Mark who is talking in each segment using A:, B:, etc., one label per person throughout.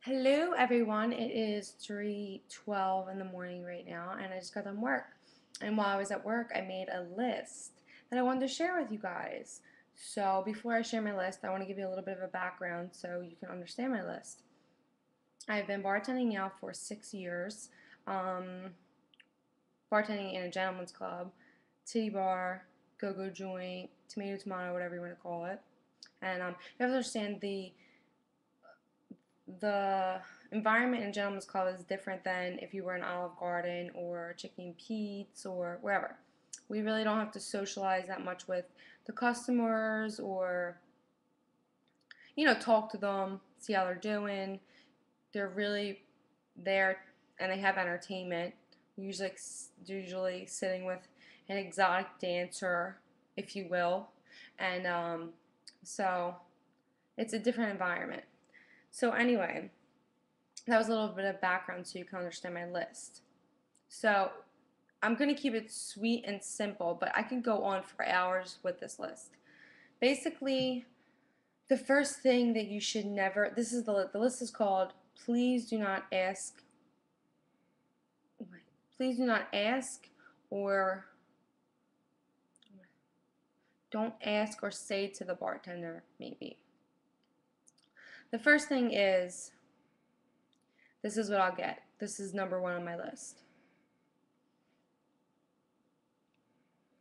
A: Hello everyone, it is 3:12 in the morning right now and I just got done work. And while I was at work, I made a list that I wanted to share with you guys. So before I share my list, I want to give you a little bit of a background so you can understand my list. I've been bartending now for 6 years, um, bartending in a gentleman's club, titty bar, go-go joint, tomato, whatever you want to call it. And you have to understand the environment in Gentleman's Club is different than if you were in Olive Garden or Chicken Pete's or wherever. We really don't have to socialize that much with the customers or, talk to them, see how they're doing. They're really there and they have entertainment. Usually sitting with an exotic dancer, if you will. And so it's a different environment. So anyway, that was a little bit of background so you can understand my list. So I'm going to keep it sweet and simple, but I can go on for hours with this list. Basically, the first thing that you should never, this is the list is called please do not ask, please do not ask or don't ask or say to the bartender, maybe. The first thing is, this is what I'll get. This is number one on my list.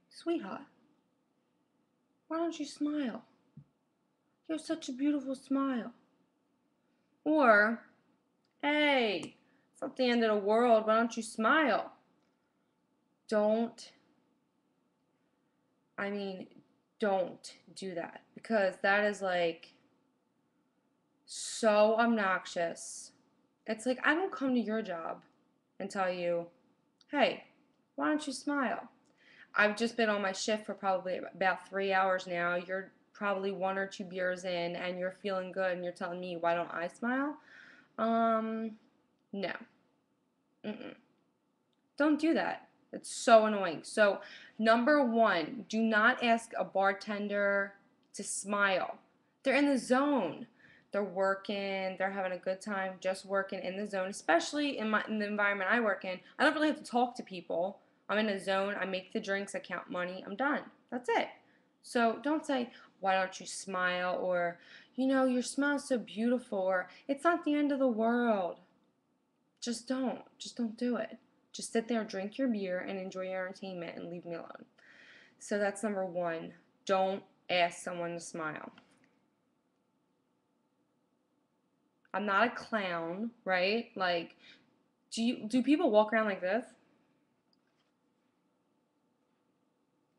A: Sweetheart, why don't you smile? You have such a beautiful smile. Or, hey, it's not the end of the world. Why don't you smile? Don't, I mean, don't do that because that is like so obnoxious. It's like I don't come to your job and tell you, hey, why don't you smile? I've just been on my shift for probably about 3 hours now. You're probably one or two beers in and you're feeling good and you're telling me why don't I smile? No. Mm-mm. Don't do that. It's so annoying. So, number one, do not ask a bartender to smile. They're in the zone. They're working, they're having a good time, just working in the zone, especially in the environment I work in. I don't really have to talk to people. I'm in a zone, I make the drinks, I count money, I'm done. That's it. So don't say, why don't you smile? Or, your smile is so beautiful. Or, it's not the end of the world. Just don't. Just don't do it. Just sit there, drink your beer, and enjoy your entertainment and leave me alone. So that's number one. Don't ask someone to smile. I'm not a clown, right? Like, do people walk around like this?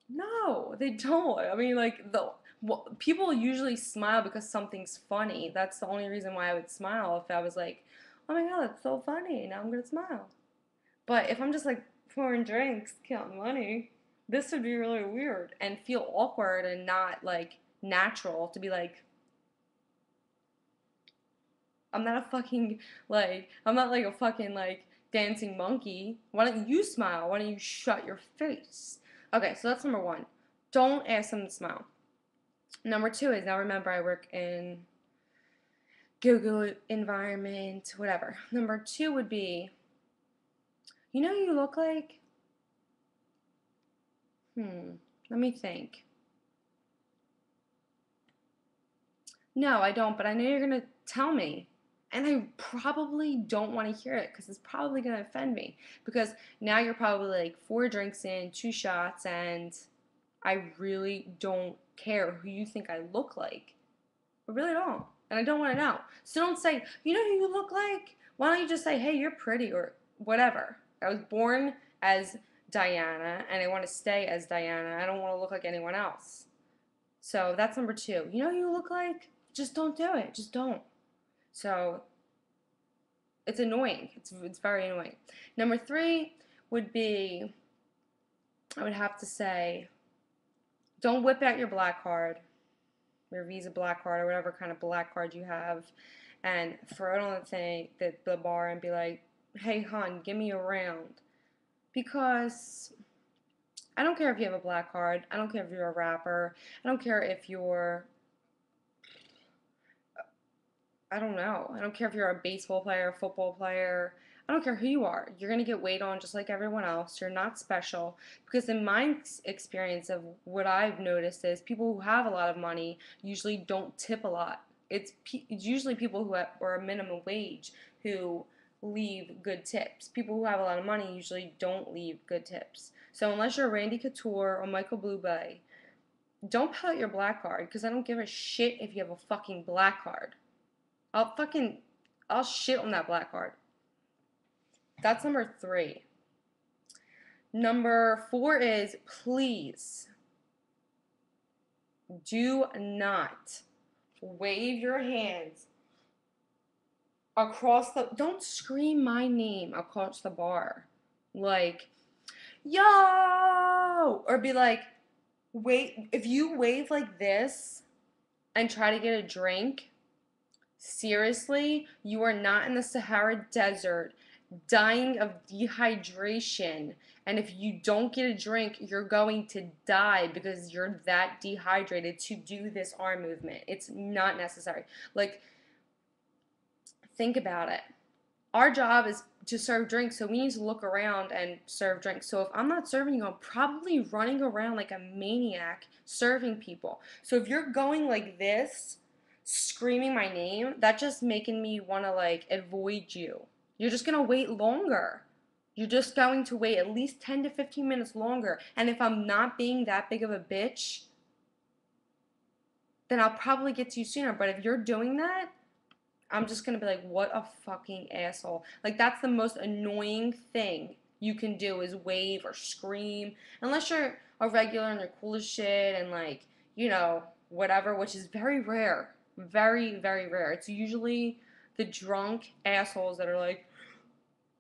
A: No, they don't. I mean, like people usually smile because something's funny. That's the only reason why I would smile if I was like, "Oh my God, that's so funny." Now I'm gonna smile. But if I'm just like pouring drinks, counting money, this would be really weird and feel awkward and not like natural to be like, I'm not like a fucking like dancing monkey. Why don't you smile? Why don't you shut your face? Okay, so that's number one. Don't ask them to smile. Number two is, now remember I work in go-go environment, whatever. Number two would be, who you look like? Let me think. No, I don't, but I know you're going to tell me. And I probably don't want to hear it because it's probably going to offend me. Because now you're probably like 4 drinks in, 2 shots, and I really don't care who you think I look like. I really don't. And I don't want to know. So don't say, you know who you look like? Why don't you just say, hey, you're pretty or whatever. I was born as Diana and I want to stay as Diana. I don't want to look like anyone else. So that's number two. You know who you look like? Just don't do it. Just don't. So it's annoying. It's very annoying. Number three would be, I would have to say, don't whip out your black card, your Visa black card, or whatever kind of black card you have, and throw it on the bar and be like, hey, hon, give me a round. Because I don't care if you have a black card. I don't care if you're a rapper. I don't care if you're I don't know. I don't care if you're a baseball player, football player. I don't care who you are. You're going to get weighed on just like everyone else. You're not special. Because in my experience of what I've noticed is people who have a lot of money usually don't tip a lot. It's usually people who are a minimum wage who leave good tips. People who have a lot of money usually don't leave good tips. So unless you're Randy Couture or Michael Bluebay, don't put out your black card because I don't give a shit if you have a fucking black card. I'll fucking, I'll shit on that black card. That's number 3. Number 4 is please do not wave your hands across the, don't scream my name across the bar. Like, yo! Or be like, wait, if you wave like this and try to get a drink, seriously, you are not in the Sahara Desert dying of dehydration. And if you don't get a drink, you're going to die because you're that dehydrated to do this arm movement. It's not necessary. Like, think about it. Our job is to serve drinks, so we need to look around and serve drinks. So if I'm not serving you, I'm probably running around like a maniac serving people. So if you're going like this, screaming my name, that's just making me want to like avoid you. You're just going to wait longer. You're just going to wait at least 10 to 15 minutes longer. And if I'm not being that big of a bitch, then I'll probably get to you sooner. But if you're doing that, I'm just gonna be like, what a fucking asshole. Like, that's the most annoying thing you can do is wave or scream. Unless you're a regular and you're cool as shit and, like, whatever, which is very rare. Very, very rare. It's usually the drunk assholes that are like,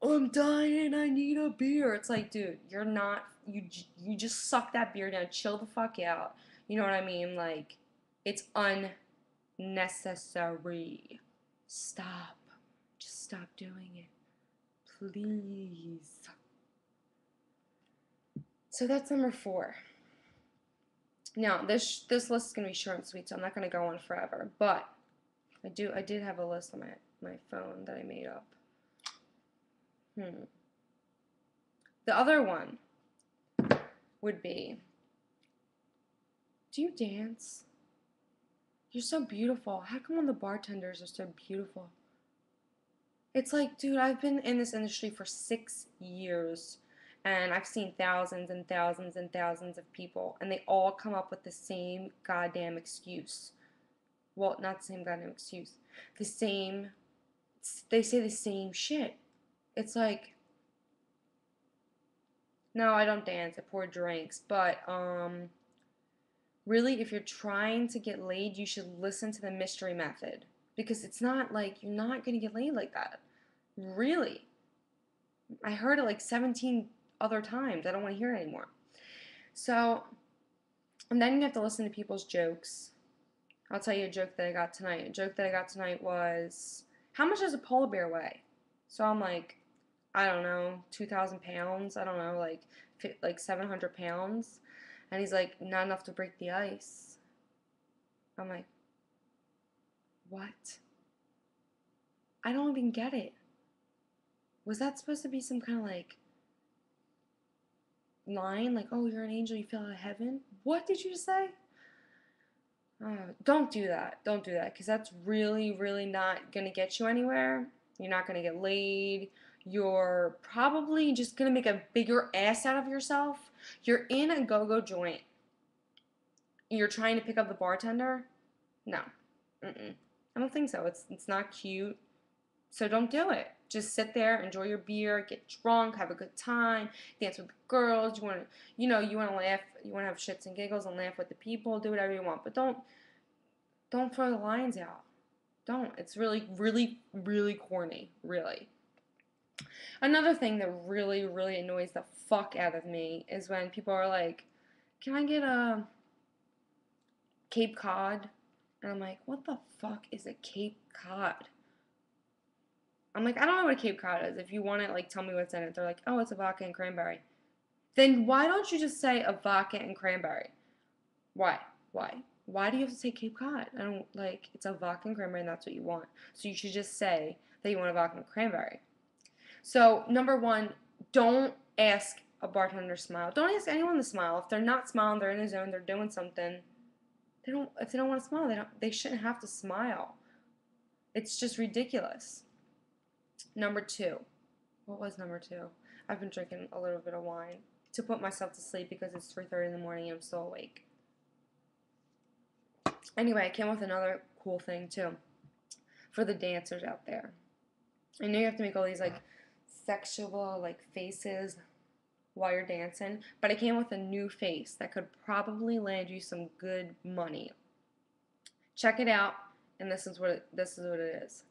A: I'm dying, I need a beer. It's like, dude, you're not, you just suck that beer down, chill the fuck out. You know what I mean? Like, it's unnecessary. Stop. Just stop doing it. Please. So that's number 4. Now, this list is going to be short and sweet, so I'm not going to go on forever. But I did have a list on my phone that I made up. The other one would be, do you dance? You're so beautiful. How come all the bartenders are so beautiful? It's like, dude, I've been in this industry for 6 years, and I've seen thousands and thousands and thousands of people, and they all come up with the same goddamn excuse. Well, not the same goddamn excuse. They say the same shit. It's like, no, I don't dance. I pour drinks. But, really, if you're trying to get laid, you should listen to the mystery method. Because it's not like, you're not going to get laid like that. Really. I heard it like 17 other times. I don't want to hear it anymore. So, and then you have to listen to people's jokes. I'll tell you a joke that I got tonight. A joke that I got tonight was, how much does a polar bear weigh? So I'm like, I don't know, 2,000 pounds. I don't know, like 700 pounds. And he's like, not enough to break the ice. I'm like, what? I don't even get it. Was that supposed to be some kind of like line? Like, oh, you're an angel, you fell out of heaven? What did you say? Don't do that. Don't do that. Because that's really, really not going to get you anywhere. You're not going to get laid. You're probably just going to make a bigger ass out of yourself. You're in a go-go joint. You're trying to pick up the bartender? No. I don't think so. It's not cute. So don't do it. Just sit there, enjoy your beer, get drunk, have a good time, dance with the girls. You want to, you want to laugh, you want to have shits and giggles and laugh with the people. Do whatever you want, but don't throw the lines out. Don't. It's really, really, really corny. Really. Another thing that really, really annoys the fuck out of me is when people are like, "Can I get a Cape Cod?" And I'm like, "What the fuck is a Cape Cod?" I'm like, I don't know what a Cape Cod is. If you want it, like, tell me what's in it. They're like, oh, it's a vodka and cranberry. Then why don't you just say a vodka and cranberry? Why? Why? Why do you have to say Cape Cod? I don't like, it's a vodka and cranberry and that's what you want. So you should just say that you want a vodka and cranberry. So, number one, don't ask a bartender to smile. Don't ask anyone to smile. If they're not smiling, they're in a zone, they're doing something. If they don't want to smile, they shouldn't have to smile. It's just ridiculous. Number two. What was number two? I've been drinking a little bit of wine to put myself to sleep because it's 3:30 in the morning and I'm still awake. Anyway, I came up with another cool thing too for the dancers out there. I know you have to make all these like sexual like faces while you're dancing, but I came up with a new face that could probably land you some good money. Check it out, and this is what it is.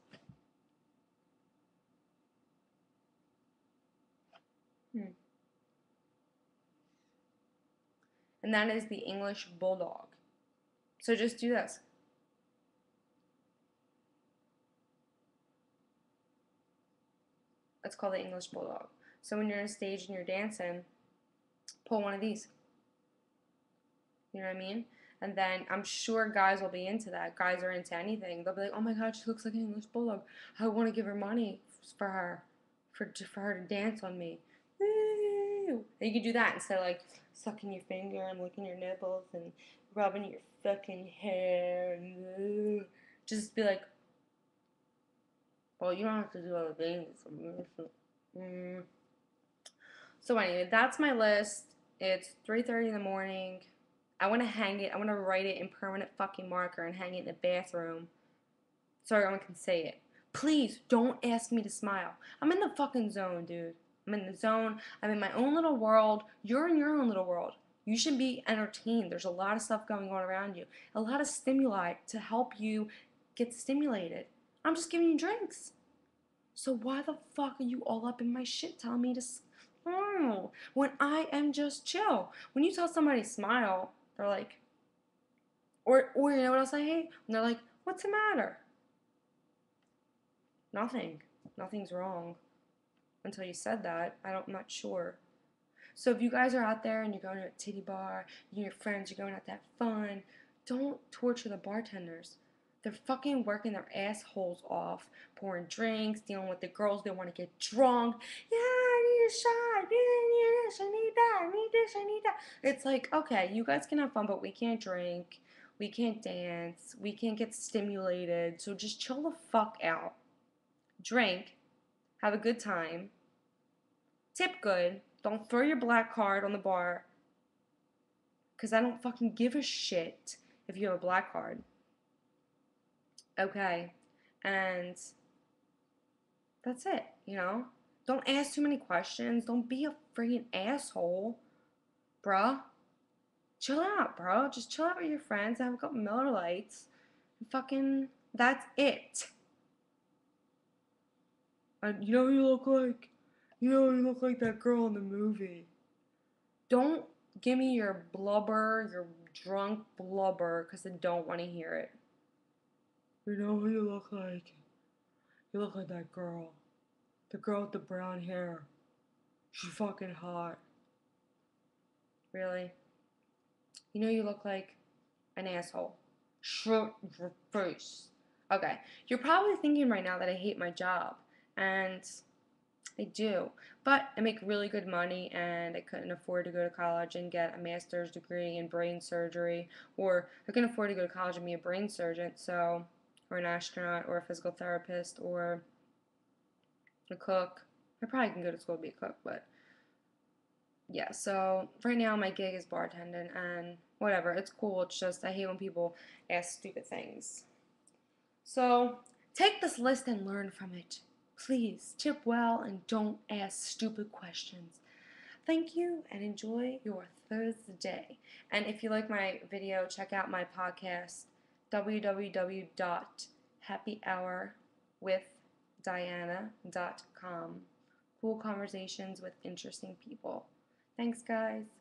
A: And that is the English Bulldog. So just do this. It's called the English Bulldog. So when you're on stage and you're dancing, pull one of these. You know what I mean? And then I'm sure guys will be into that. Guys are into anything. They'll be like, oh my God, she looks like an English Bulldog. I want to give her money for her to dance on me. Woo! And you can do that instead of like sucking your finger and licking your nipples and rubbing your fucking hair. And just be like, well, you don't have to do other things. So anyway, that's my list. It's 3:30 in the morning. I want to hang it. I want to write it in permanent fucking marker and hang it in the bathroom so everyone can say it. Please don't ask me to smile. I'm in the fucking zone, dude. I'm in the zone. I'm in my own little world. You're in your own little world. You should be entertained. There's a lot of stuff going on around you. A lot of stimuli to help you get stimulated. I'm just giving you drinks. So why the fuck are you all up in my shit telling me to smile when I am just chill? When you tell somebody to smile, they're like, or you know what else I hate? When they're like, what's the matter? Nothing. Nothing's wrong. Until you said that, I'm not sure. So if you guys are out there and you're going to a titty bar, you and your friends, you're going out to have fun, don't torture the bartenders. They're fucking working their assholes off, pouring drinks, dealing with the girls. They want to get drunk. Yeah, I need a shot. Yeah, I need this. I need that. I need this. I need that. It's like, okay, you guys can have fun, but we can't drink. We can't dance. We can't get stimulated. So just chill the fuck out. Drink. Have a good time. Tip good. Don't throw your black card on the bar. Because I don't fucking give a shit if you have a black card. Okay, and that's it, you know? Don't ask too many questions. Don't be a freaking asshole, bruh. Chill out, bro. Just chill out with your friends, have a couple Miller Lights, and fucking, that's it. And you know who you look like? You know you look like that girl in the movie. Don't give me your blubber, your drunk blubber, because I don't want to hear it. You know who you look like? You look like that girl. The girl with the brown hair. She's fucking hot. Really? You know you look like an asshole. Shut your face. Okay. You're probably thinking right now that I hate my job. And I do. But I make really good money and I couldn't afford to go to college and get a master's degree in brain surgery. Or I couldn't afford to go to college and be a brain surgeon. So... or an astronaut, or a physical therapist, or a cook. I probably can go to school to be a cook, but yeah, so right now my gig is bartending, and whatever, it's cool, it's just I hate when people ask stupid things. So take this list and learn from it. Please, tip well and don't ask stupid questions. Thank you and enjoy your Thursday. And if you like my video, check out my podcast, www.happyhourwithdiana.com. Cool conversations with interesting people. Thanks, guys.